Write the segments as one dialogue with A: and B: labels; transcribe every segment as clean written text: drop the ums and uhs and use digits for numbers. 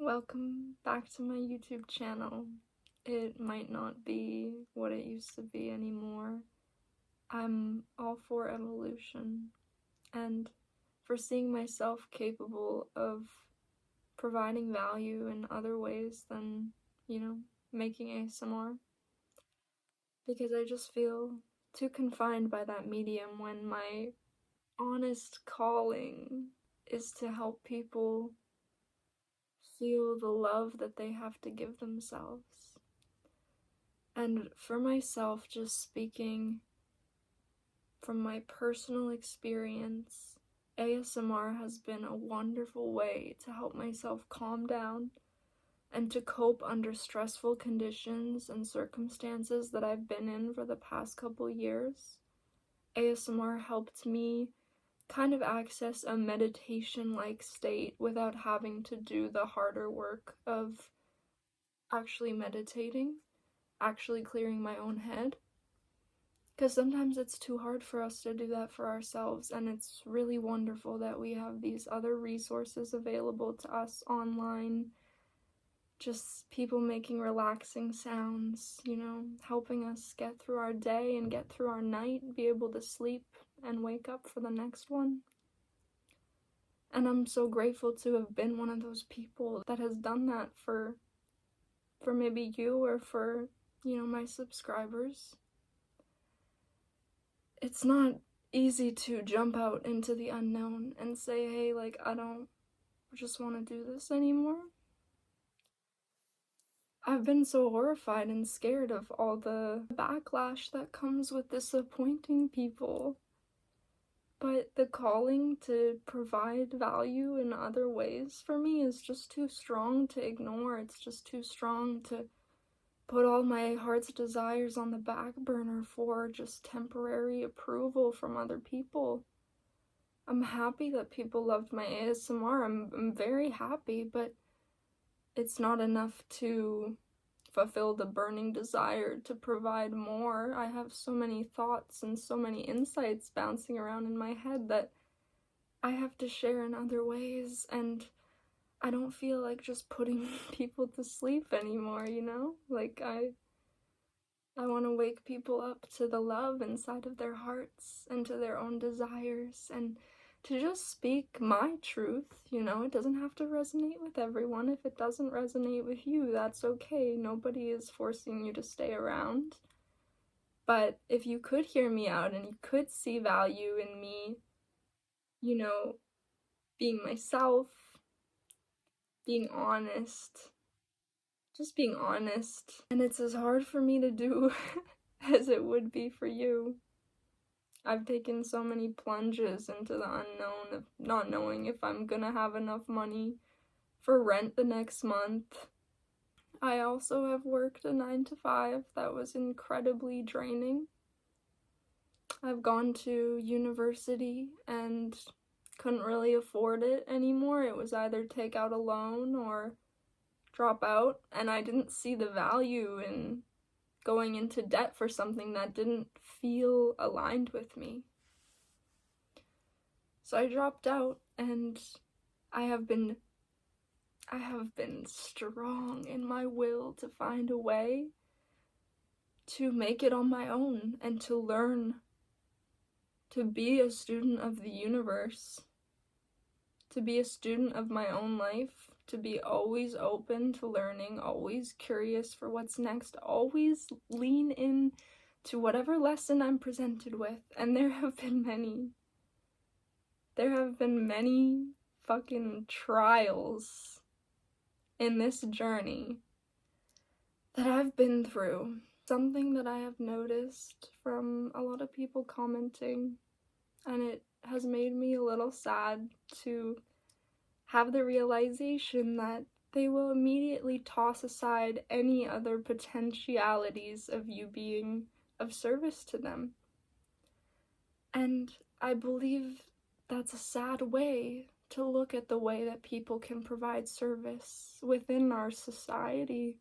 A: Welcome back to my YouTube channel. It might not be what it used to be anymore. I'm all for evolution and for seeing myself capable of providing value in other ways than, making ASMR. Because I just feel too confined by that medium when my honest calling is to help people feel the love that they have to give themselves. And for myself, just speaking from my personal experience, ASMR has been a wonderful way to help myself calm down and to cope under stressful conditions and circumstances that I've been in for the past couple years. ASMR helped me kind of access a meditation-like state without having to do the harder work of actually meditating, actually clearing my own head. Because sometimes it's too hard for us to do that for ourselves, and it's really wonderful that we have these other resources available to us online. Just people making relaxing sounds, helping us get through our day and get through our night, be able to sleep and wake up for the next one. And I'm so grateful to have been one of those people that has done that for maybe you or for, my subscribers. It's not easy to jump out into the unknown and say, hey, I don't just want to do this anymore. I've been so horrified and scared of all the backlash that comes with disappointing people. But the calling to provide value in other ways for me is just too strong to ignore. It's just too strong to put all my heart's desires on the back burner for just temporary approval from other people. I'm happy that people loved my ASMR. I'm very happy, but it's not enough to fulfill the burning desire to provide more. I have so many thoughts and so many insights bouncing around in my head that I have to share in other ways, and I don't feel like just putting people to sleep anymore, I want to wake people up to the love inside of their hearts and to their own desires, and to just speak my truth. It doesn't have to resonate with everyone. If it doesn't resonate with you, that's okay. Nobody is forcing you to stay around. But if you could hear me out and you could see value in me, being myself, being honest, just being honest. And it's as hard for me to do as it would be for you. I've taken so many plunges into the unknown of not knowing if I'm gonna have enough money for rent the next month. I also have worked a 9-to-5 that was incredibly draining. I've gone to university and couldn't really afford it anymore. It was either take out a loan or drop out, and I didn't see the value in going into debt for something that didn't feel aligned with me. So I dropped out, and I have been strong in my will to find a way to make it on my own and to learn to be a student of the universe, to be a student of my own life, to be always open to learning, always curious for what's next, always lean in to whatever lesson I'm presented with. And there have been many. There have been many fucking trials in this journey that I've been through. Something that I have noticed from a lot of people commenting, and it has made me a little sad to have the realization that they will immediately toss aside any other potentialities of you being of service to them. And I believe that's a sad way to look at the way that people can provide service within our society.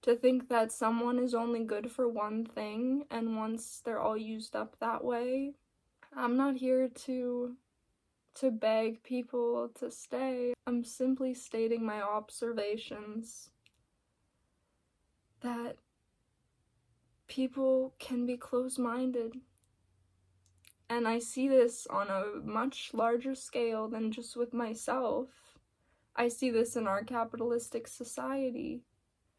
A: To think that someone is only good for one thing, and once they're all used up that way, I'm not here to to beg people to stay. I'm simply stating my observations that people can be close-minded. And I see this on a much larger scale than just with myself. I see this in our capitalistic society.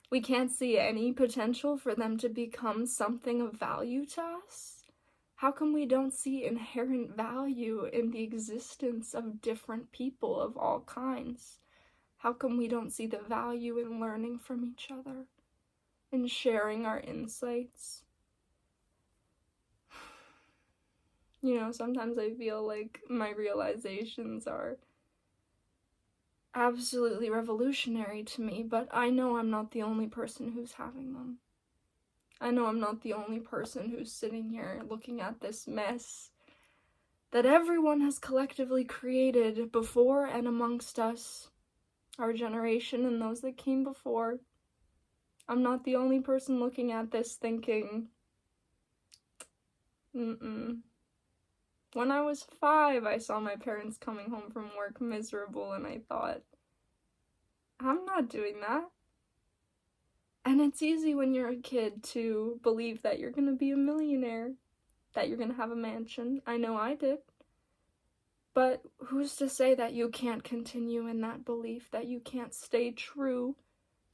A: We can't see any potential for them to become something of value to us. How come we don't see inherent value in the existence of different people of all kinds? How come we don't see the value in learning from each other, in sharing our insights? You know, sometimes I feel like my realizations are absolutely revolutionary to me, but I know I'm not the only person who's having them. I know I'm not the only person who's sitting here looking at this mess that everyone has collectively created before and amongst us, our generation and those that came before. I'm not the only person looking at this thinking, When I was 5, I saw my parents coming home from work miserable, and I thought, I'm not doing that. And it's easy when you're a kid to believe that you're gonna be a millionaire, that you're gonna have a mansion. I know I did. But who's to say that you can't continue in that belief, that you can't stay true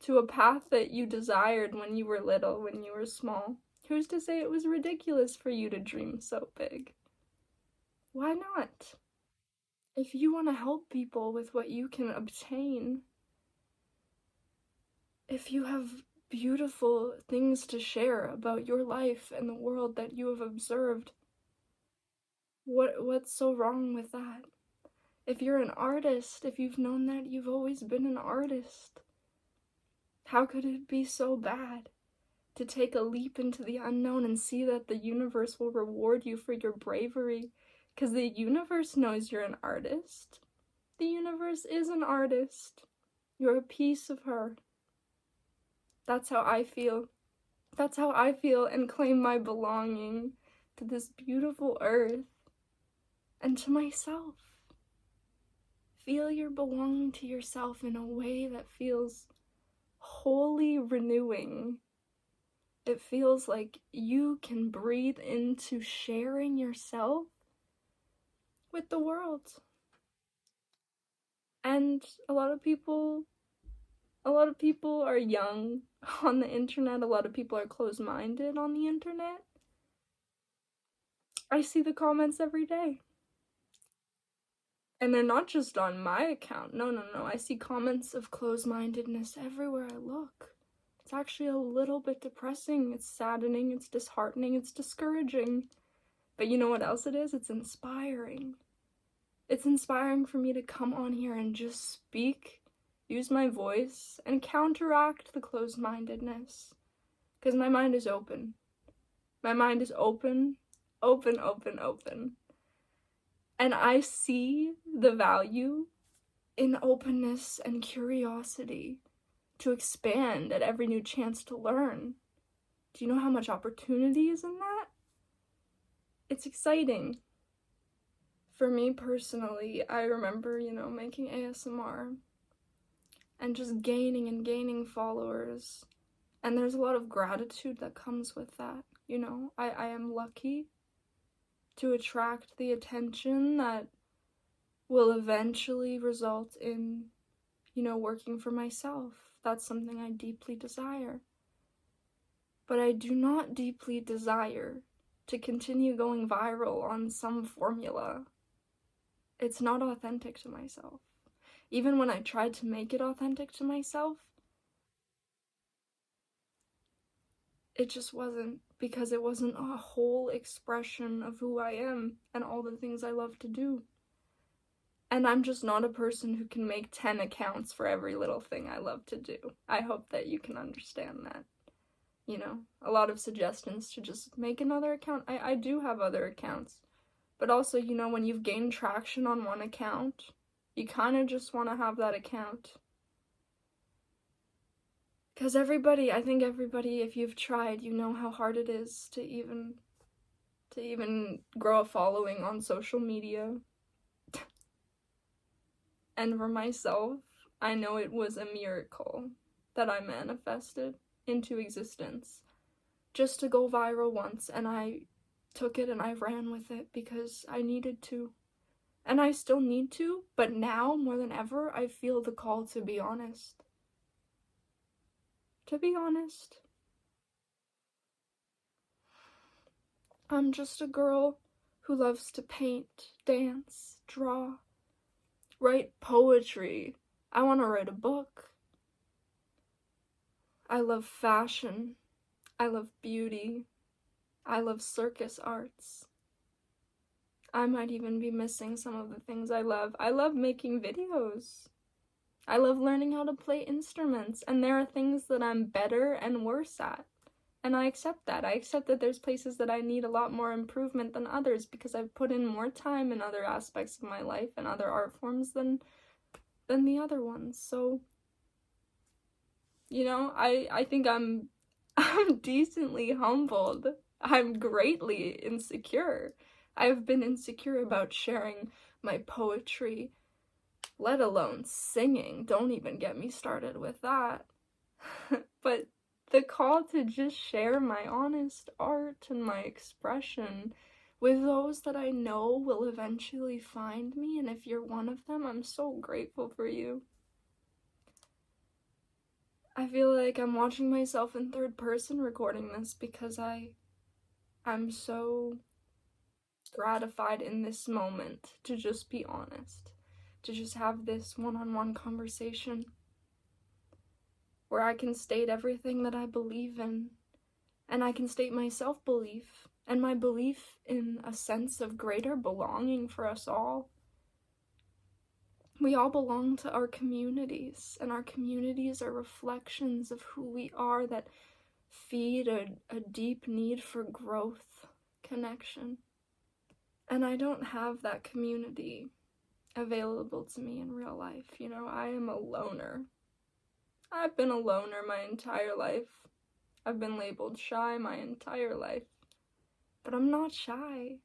A: to a path that you desired when you were little, when you were small? Who's to say it was ridiculous for you to dream so big? Why not? If you want to help people with what you can obtain, if you have beautiful things to share about your life and the world that you have observed, what's so wrong with that? If you're an artist, if you've known that you've always been an artist, how could it be so bad to take a leap into the unknown and see that the universe will reward you for your bravery? Because the universe knows you're an artist. The universe is an artist. You're a piece of her. That's how I feel. That's how I feel and claim my belonging to this beautiful earth and to myself. Feel your belonging to yourself in a way that feels wholly renewing. It feels like you can breathe into sharing yourself with the world. And a lot of people are young on the internet. A lot of people are close-minded on the internet. I see the comments every day. And they're not just on my account. No. I see comments of close-mindedness everywhere I look. It's actually a little bit depressing. It's saddening. It's disheartening. It's discouraging. But you know what else it is? It's inspiring. It's inspiring for me to come on here and just speak, use my voice, and counteract the closed-mindedness. Because my mind is open. My mind is open. And I see the value in openness and curiosity to expand at every new chance to learn. Do you know how much opportunity is in that? It's exciting. For me personally, I remember, making ASMR and just gaining followers. And there's a lot of gratitude that comes with that, I am lucky to attract the attention that will eventually result in, working for myself. That's something I deeply desire. But I do not deeply desire to continue going viral on some formula. It's not authentic to myself. Even when I tried to make it authentic to myself, it just wasn't, because it wasn't a whole expression of who I am and all the things I love to do. And I'm just not a person who can make 10 accounts for every little thing I love to do. I hope that you can understand that. A lot of suggestions to just make another account. I do have other accounts. But also, when you've gained traction on one account, you kind of just want to have that account. Because I think everybody, if you've tried, you know how hard it is to even grow a following on social media. And for myself, I know it was a miracle that I manifested into existence just to go viral once, and I took it and I ran with it because I needed to. And I still need to, but now more than ever, I feel the call to be honest. To be honest, I'm just a girl who loves to paint, dance, draw, write poetry. I want to write a book. I love fashion. I love beauty. I love circus arts. I might even be missing some of the things I love. I love making videos. I love learning how to play instruments, and there are things that I'm better and worse at. And I accept that. I accept that there's places that I need a lot more improvement than others because I've put in more time in other aspects of my life and other art forms than the other ones. So, you know, I think I'm decently humbled. I'm greatly insecure. I've been insecure about sharing my poetry, let alone singing. Don't even get me started with that. But the call to just share my honest art and my expression with those that I know will eventually find me, and if you're one of them, I'm so grateful for you. I feel like I'm watching myself in third person recording this because I'm so gratified in this moment to just be honest, to just have this one-on-one conversation where I can state everything that I believe in, and I can state my self-belief and my belief in a sense of greater belonging for us all. We all belong to our communities, and our communities are reflections of who we are that feed a deep need for growth, connection. And I don't have that community available to me in real life. You know, I am a loner. I've been a loner my entire life. I've been labeled shy my entire life. But I'm not shy.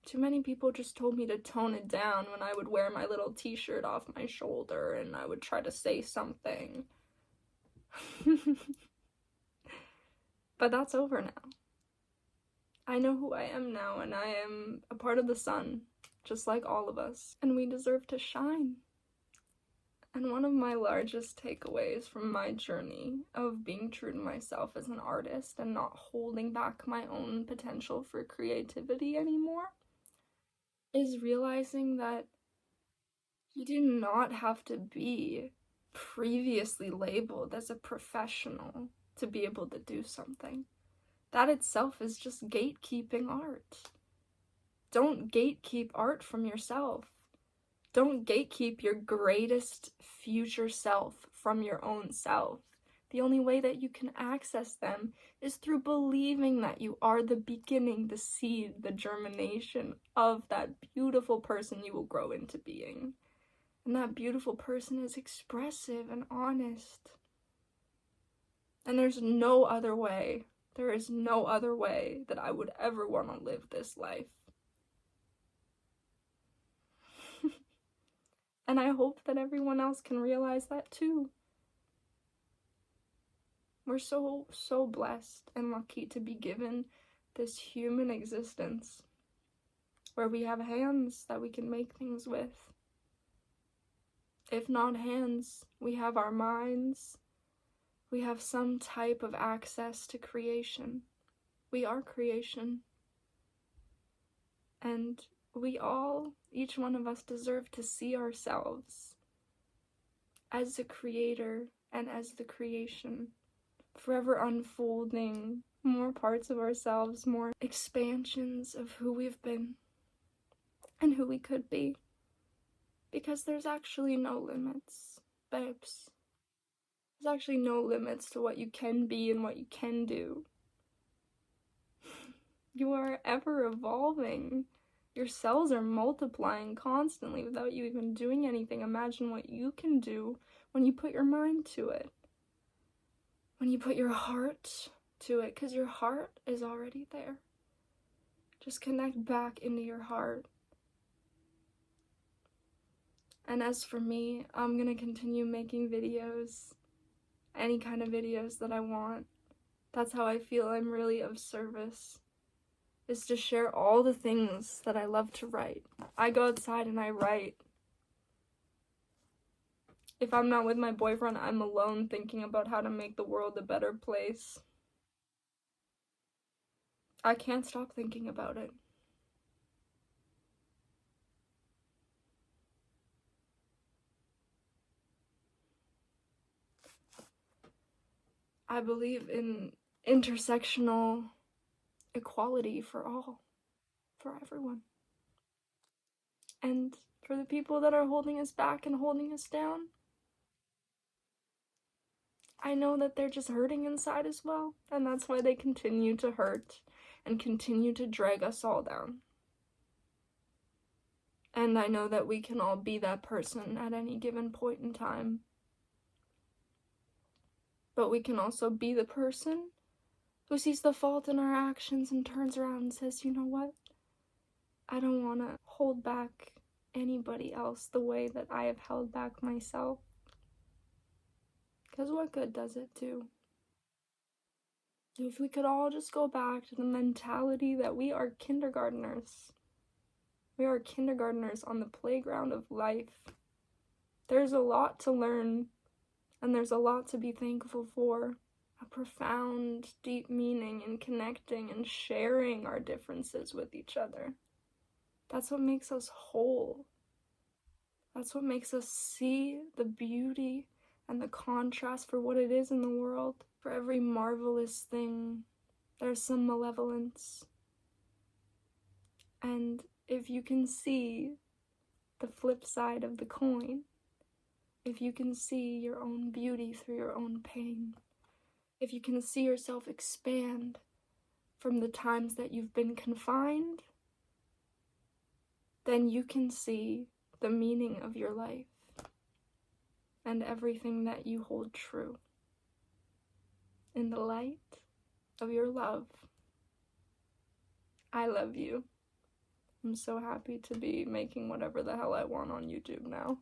A: Too many people just told me to tone it down when I would wear my little t-shirt off my shoulder and I would try to say something. But that's over now. I know who I am now, and I am a part of the sun, just like all of us, and we deserve to shine. And one of my largest takeaways from my journey of being true to myself as an artist and not holding back my own potential for creativity anymore is realizing that you do not have to be previously labeled as a professional to be able to do something. That itself is just gatekeeping art. Don't gatekeep art from yourself. Don't gatekeep your greatest future self from your own self. The only way that you can access them is through believing that you are the beginning, the seed, the germination of that beautiful person you will grow into being. And that beautiful person is expressive and honest. And there's no other way. There is no other way that I would ever want to live this life. And I hope that everyone else can realize that too. We're so blessed and lucky to be given this human existence where we have hands that we can make things with. If not hands, we have our minds. We have some type of access to creation. We are creation. And we all, each one of us, deserve to see ourselves as the creator and as the creation, forever unfolding more parts of ourselves, more expansions of who we've been and who we could be. Because there's actually no limits, babes. There's actually no limits to what you can be and what you can do. You are ever evolving. Your cells are multiplying constantly without you even doing anything. Imagine what you can do when you put your mind to it. When you put your heart to it, because your heart is already there. Just connect back into your heart. And as for me, I'm gonna continue making videos, any kind of videos that I want. That's how I feel I'm really of service, is to share all the things that I love to write. I go outside and I write. If I'm not with my boyfriend, I'm alone thinking about how to make the world a better place. I can't stop thinking about it. I believe in intersectional equality for all, for everyone. And for the people that are holding us back and holding us down, I know that they're just hurting inside as well, and that's why they continue to hurt and continue to drag us all down. And I know that we can all be that person at any given point in time. But we can also be the person who sees the fault in our actions and turns around and says, you know what? I don't want to hold back anybody else the way that I have held back myself. Because what good does it do? If we could all just go back to the mentality that we are kindergartners. We are kindergartners on the playground of life. There's a lot to learn, and there's a lot to be thankful for. A profound, deep meaning in connecting and sharing our differences with each other. That's what makes us whole. That's what makes us see the beauty and the contrast for what it is in the world. For every marvelous thing, there's some malevolence. And if you can see the flip side of the coin, if you can see your own beauty through your own pain, if you can see yourself expand from the times that you've been confined, then you can see the meaning of your life and everything that you hold true in the light of your love. I love you. I'm so happy to be making whatever the hell I want on YouTube now.